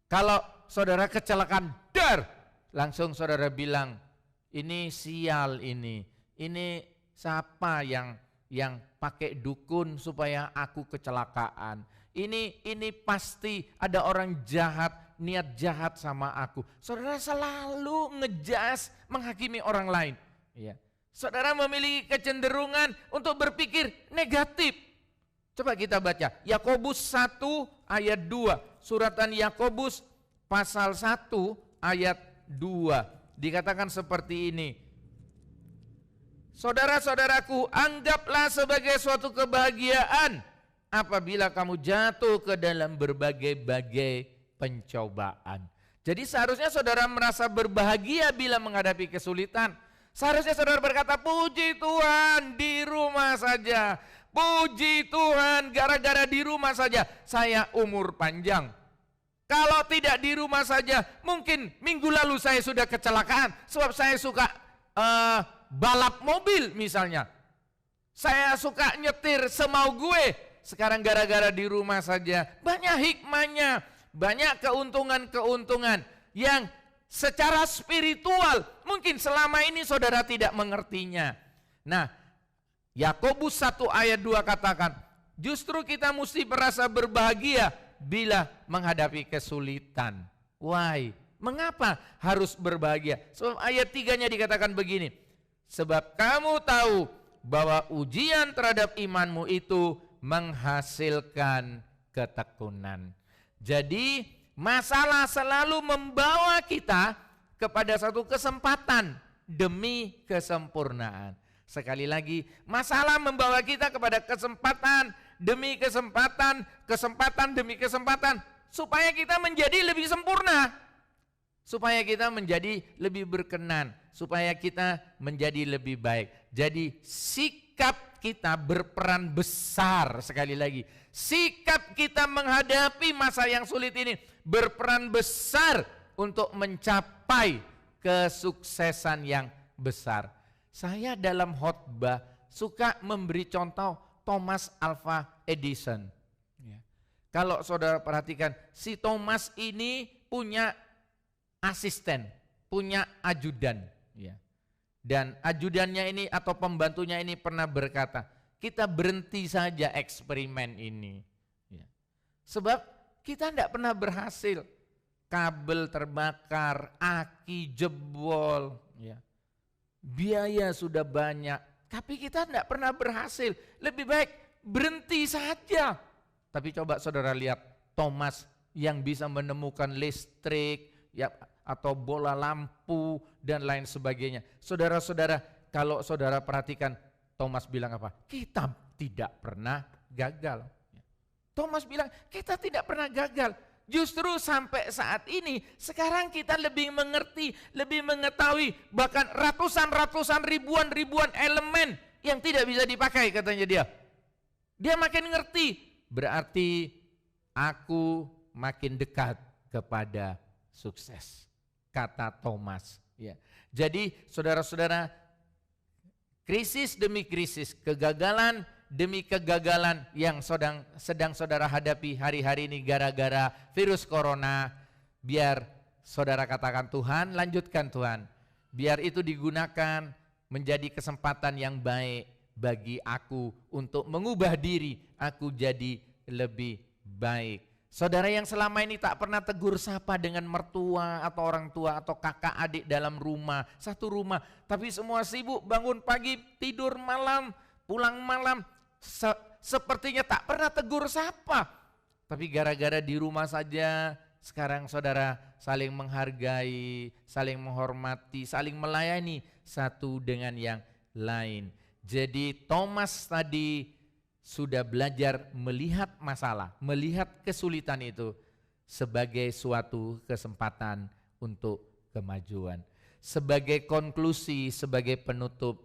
Kalau saudara kecelakaan, langsung saudara bilang, ini sial ini siapa yang pakai dukun supaya aku kecelakaan. Ini pasti ada orang jahat, niat jahat sama aku. Saudara selalu ngejas menghakimi orang lain. Ya. Saudara memiliki kecenderungan untuk berpikir negatif. Coba kita baca Yakobus 1 ayat 2. Suratan Yakobus pasal 1 ayat 2. Dikatakan seperti ini. Saudara-saudaraku, anggaplah sebagai suatu kebahagiaan apabila kamu jatuh ke dalam berbagai-bagai pencobaan. Jadi seharusnya saudara merasa berbahagia bila menghadapi kesulitan. Seharusnya saudara berkata, puji Tuhan di rumah saja. Puji Tuhan gara-gara di rumah saja saya umur panjang. Kalau tidak di rumah saja, mungkin minggu lalu saya sudah kecelakaan. Sebab saya suka balap mobil misalnya. Saya suka nyetir semau gue. Sekarang gara-gara di rumah saja. Banyak hikmahnya, banyak keuntungan-keuntungan yang secara spiritual mungkin selama ini saudara tidak mengertinya. Nah, Yakobus 1 ayat 2 katakan, justru kita mesti merasa berbahagia bila menghadapi kesulitan. Why? Mengapa harus berbahagia? Sebab ayat 3-nya dikatakan begini, sebab kamu tahu bahwa ujian terhadap imanmu itu menghasilkan ketekunan. Jadi masalah selalu membawa kita kepada satu kesempatan demi kesempurnaan. Sekali lagi, masalah membawa kita kepada kesempatan demi kesempatan, kesempatan demi kesempatan, supaya kita menjadi lebih sempurna, supaya kita menjadi lebih berkenan, supaya kita menjadi lebih baik. Jadi sikap kita berperan besar, sekali lagi, sikap kita menghadapi masa yang sulit ini berperan besar untuk mencapai kesuksesan yang besar. Saya dalam khotbah suka memberi contoh Thomas Alva Edison. Kalau saudara perhatikan, si Thomas ini punya asisten, punya ajudan. Dan ajudannya ini atau pembantunya ini pernah berkata, kita berhenti saja eksperimen ini. Sebab kita tidak pernah berhasil. Kabel terbakar, aki jebol, biaya sudah banyak, tapi kita tidak pernah berhasil. Lebih baik berhenti saja. Tapi coba saudara lihat Thomas yang bisa menemukan listrik atau bola lampu dan lain sebagainya. Saudara-saudara, kalau saudara perhatikan, Thomas bilang apa? Kita tidak pernah gagal. Thomas bilang kita tidak pernah gagal. Justru sampai saat ini, sekarang kita lebih mengerti, lebih mengetahui, bahkan ratusan, ribuan elemen yang tidak bisa dipakai, katanya dia. Dia makin ngerti, berarti aku makin dekat kepada sukses, kata Thomas. Jadi saudara-saudara, krisis demi krisis, kegagalan demi kegagalan yang sedang saudara hadapi hari-hari ini gara-gara virus corona, biar saudara katakan, Tuhan, lanjutkan Tuhan. Biar itu digunakan menjadi kesempatan yang baik bagi aku untuk mengubah diri aku jadi lebih baik. Saudara yang selama ini tak pernah tegur sapa dengan mertua atau orang tua atau kakak adik dalam rumah, satu rumah, tapi semua sibuk, bangun pagi, tidur malam, pulang malam, sepertinya tak pernah tegur sapa. Tapi gara-gara di rumah saja, sekarang saudara saling menghargai, saling menghormati, saling melayani satu dengan yang lain. Jadi Thomas tadi sudah belajar melihat masalah, melihat kesulitan itu sebagai suatu kesempatan untuk kemajuan. Sebagai konklusi, sebagai penutup,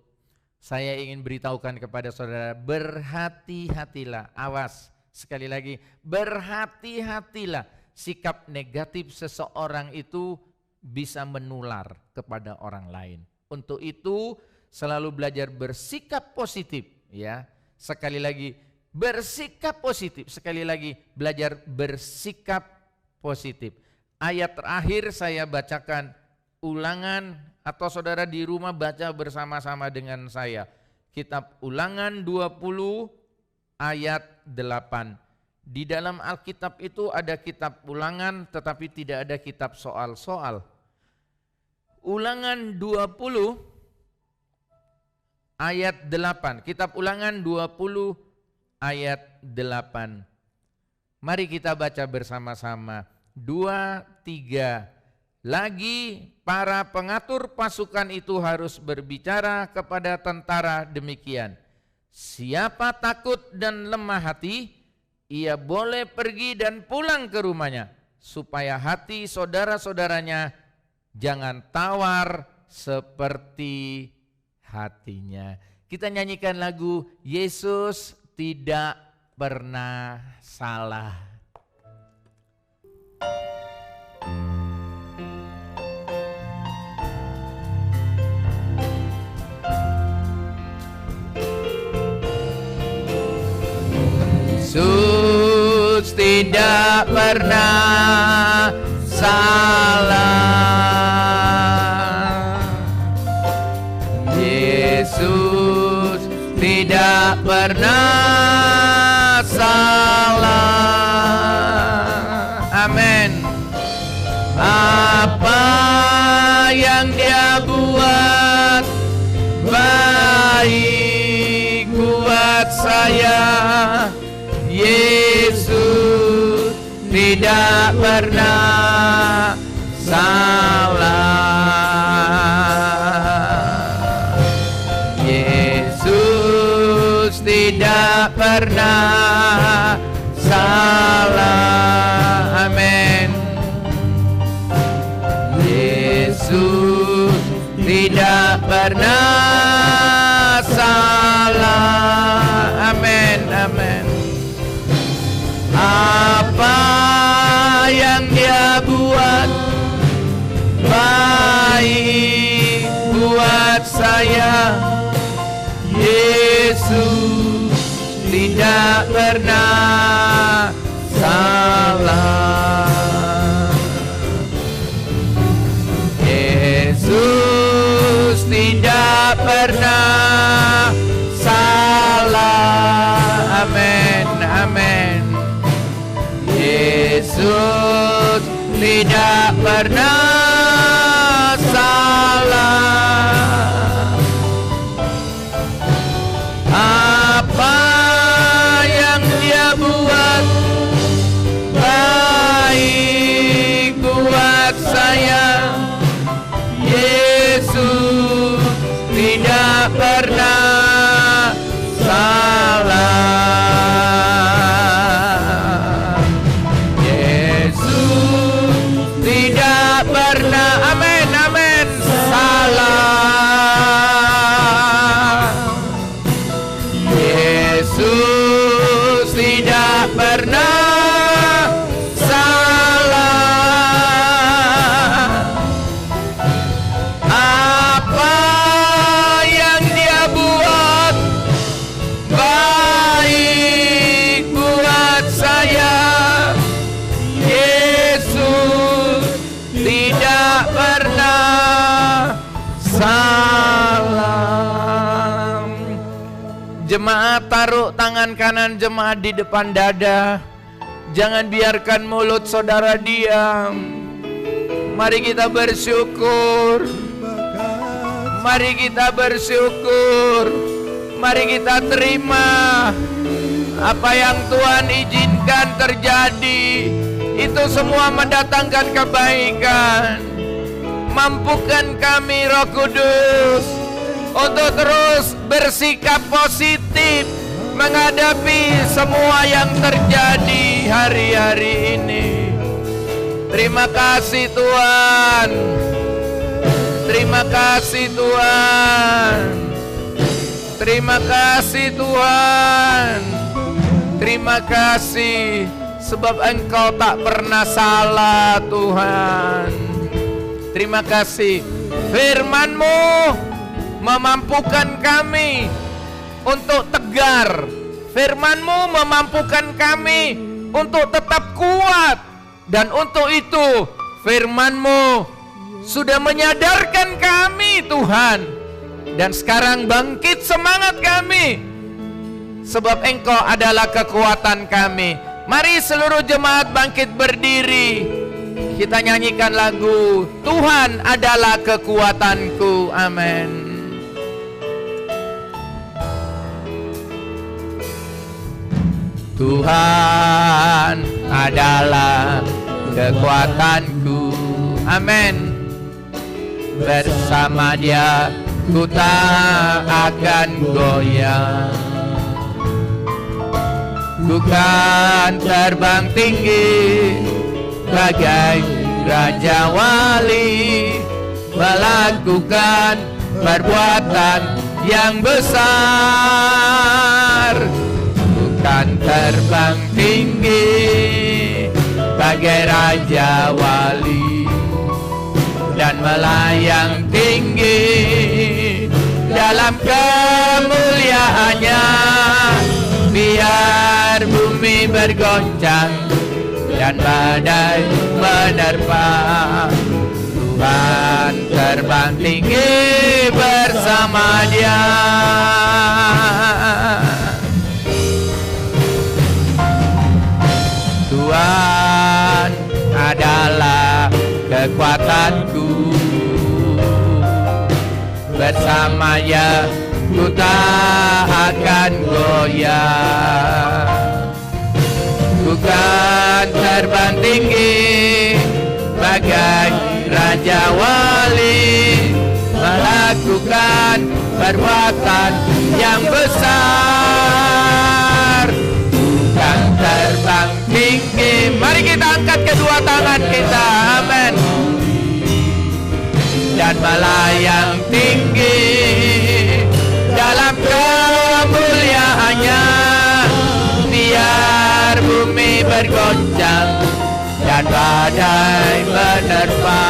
saya ingin beritahukan kepada saudara, berhati-hatilah, awas, sekali lagi, berhati-hatilah. Sikap negatif seseorang itu bisa menular kepada orang lain. Untuk itu selalu belajar bersikap positif, ya. Sekali lagi, bersikap positif. Sekali lagi, belajar bersikap positif. Ayat terakhir saya bacakan, Ulangan, atau saudara di rumah baca bersama-sama dengan saya. Kitab Ulangan 20 ayat 8. Di dalam Alkitab itu ada kitab Ulangan tetapi tidak ada kitab soal-soal. Ulangan 20 ayat 8. Kitab Ulangan 20 ayat 8. Mari kita baca bersama-sama. 2, 3. Lagi para pengatur pasukan itu harus berbicara kepada tentara demikian, siapa takut dan lemah hati, ia boleh pergi dan pulang ke rumahnya, supaya hati saudara-saudaranya jangan tawar seperti hatinya. Kita nyanyikan lagu Yesus tidak pernah salah. Yesus tidak pernah salah. Yesus tidak pernah salah. Amin. Apa yang Dia buat baik buat saya. Yesus tidak pernah salah. Yesus tidak pernah salah. Amin. Yesus tidak pernah salah. Amin. Amin. Apa yang Dia buat baik buat saya. Yesus tidak pernah salah. Yesus tidak pernah salah. Amin. Amin. Yesus tidak pernah salah. Apa yang Dia buat baik buat saya. Yesus tidak pernah salah. Amin, amin, salah. Yesus tidak pernah salah. Apa yang Dia buat baik buat saya. Yesus tidak pernah salah. Jemaat, taruh tangan kanan jemaat di depan dada. Jangan biarkan mulut saudara diam. Mari kita bersyukur. Mari kita bersyukur. Mari kita terima apa yang Tuhan izinkan terjadi. Itu semua mendatangkan kebaikan. Mampukan kami Roh Kudus untuk terus bersikap positif menghadapi semua yang terjadi hari-hari ini. Terima kasih Tuhan. Terima kasih Tuhan. Terima kasih Tuhan. Terima kasih. Sebab Engkau tak pernah salah Tuhan. Terima kasih. Firman-Mu memampukan kami untuk tegar. Firman-Mu memampukan kami untuk tetap kuat. Dan untuk itu Firman-Mu sudah menyadarkan kami Tuhan. Dan sekarang bangkit semangat kami. Sebab Engkau adalah kekuatan kami. Mari seluruh jemaat bangkit berdiri. Kita nyanyikan lagu Tuhan adalah kekuatanku. Amin. Tuhan adalah kekuatanku. Amin. Bersama Dia ku tak akan goyah. Ku kan terbang tinggi bagai Raja Wali, melakukan perbuatan yang besar. Ku kan terbang tinggi bagai Raja Wali dan melayang tinggi dalam kemuliaannya. Biar bumi bergoncang dan badai menerpa, Tuhan terbang tinggi bersama Dia. Tuhan adalah kekuatanku, bersamanya ku tak akan goyah. Ku kan terbang tinggi bagai Raja Wali, melakukan perbuatan yang besar. Ku kan terbang tinggi. Mari kita angkat kedua tangan kita, amin, dan melayang tinggi dalam kemuliaannya. Biar bumi bergoncang dan badai menerpa,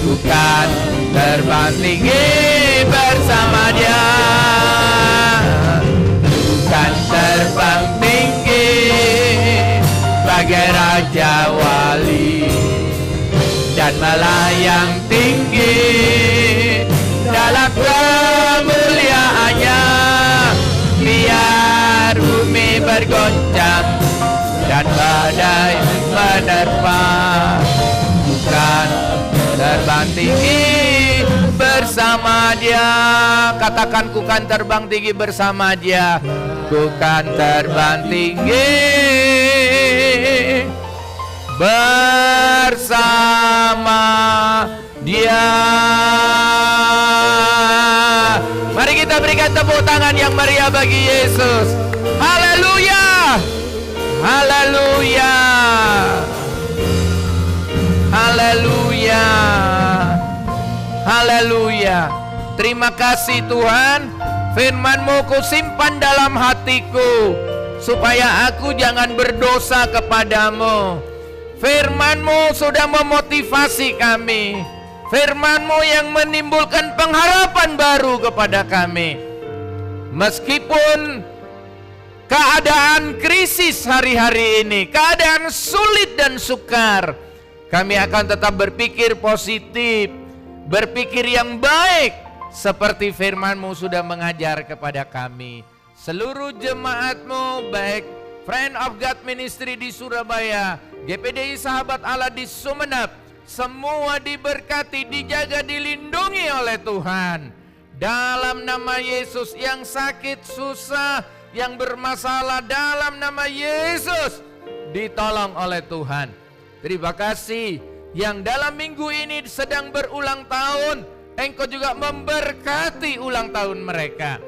bukan terbang tinggi bersama Dia. Bukan terbang tinggi bagai Raja Wali dan melayang tinggi dalam kemuliaannya. Biar bumi bergoncang dan badai menerpa, bukan terbang tinggi bersama Dia. Katakan, ku kan terbang tinggi bersama Dia. Ku kan terbang tinggi bersama Dia. Mari kita berikan tepuk tangan yang meriah bagi Yesus. Haleluya, haleluya, haleluya, haleluya. Terima kasih Tuhan, firman-Mu ku simpan dalam hatiku, supaya aku jangan berdosa kepadamu. Firman-Mu sudah memotivasi kami. Firman-Mu yang menimbulkan pengharapan baru kepada kami. Meskipun keadaan krisis hari-hari ini, keadaan sulit dan sukar, kami akan tetap berpikir positif, berpikir yang baik, seperti firman-Mu sudah mengajar kepada kami. Seluruh jemaat-Mu, baik Friend of God Ministry di Surabaya, GPDI Sahabat Allah di Sumeneb, semua diberkati, dijaga, dilindungi oleh Tuhan. Dalam nama Yesus, yang sakit, susah, yang bermasalah, dalam nama Yesus ditolong oleh Tuhan. Terima kasih yang dalam minggu ini sedang berulang tahun, Engkau juga memberkati ulang tahun mereka.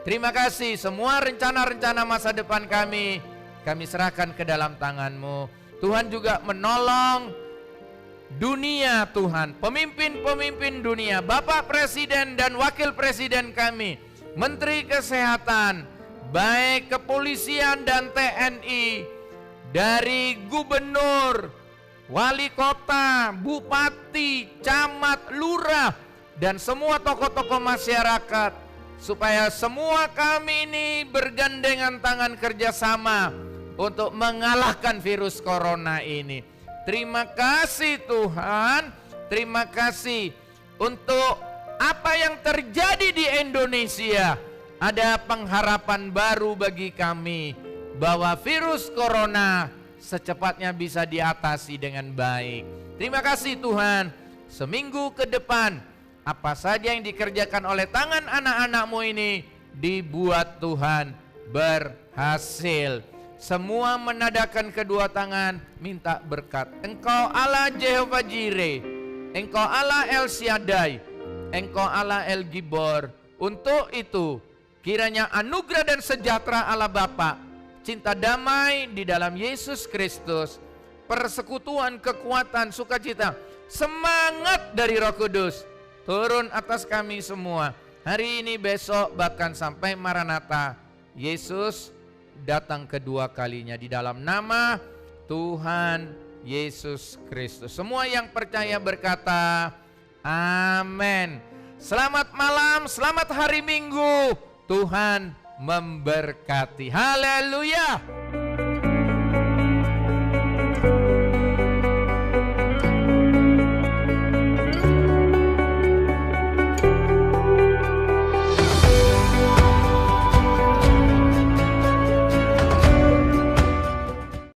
Terima kasih, semua rencana-rencana masa depan kami serahkan ke dalam tangan-Mu. Tuhan juga menolong dunia Tuhan, pemimpin-pemimpin dunia, Bapak Presiden dan Wakil Presiden kami, Menteri Kesehatan, baik kepolisian dan TNI, dari gubernur, wali kota, bupati, camat, lurah, dan semua tokoh-tokoh masyarakat, supaya semua kami ini bergandengan tangan kerjasama untuk mengalahkan virus corona ini. Terima kasih Tuhan, terima kasih untuk apa yang terjadi di Indonesia. Ada pengharapan baru bagi kami bahwa virus corona secepatnya bisa diatasi dengan baik. Terima kasih Tuhan, seminggu ke depan apa saja yang dikerjakan oleh tangan anak-anak-Mu ini dibuat Tuhan berhasil. Semua menadakan kedua tangan, minta berkat. Engkau Allah Jehovah Jireh, Engkau Allah El Shaddai, Engkau Allah El Gibor. Untuk itu, kiranya anugerah dan sejahtera Allah Bapa, cinta damai di dalam Yesus Kristus, persekutuan, kekuatan, sukacita, semangat dari Roh Kudus turun atas kami semua. Hari ini, besok, bahkan sampai Maranatha, Yesus datang kedua kalinya di dalam nama Tuhan Yesus Kristus. Semua yang percaya berkata amin. Selamat malam, selamat hari Minggu. Tuhan memberkati. Haleluya.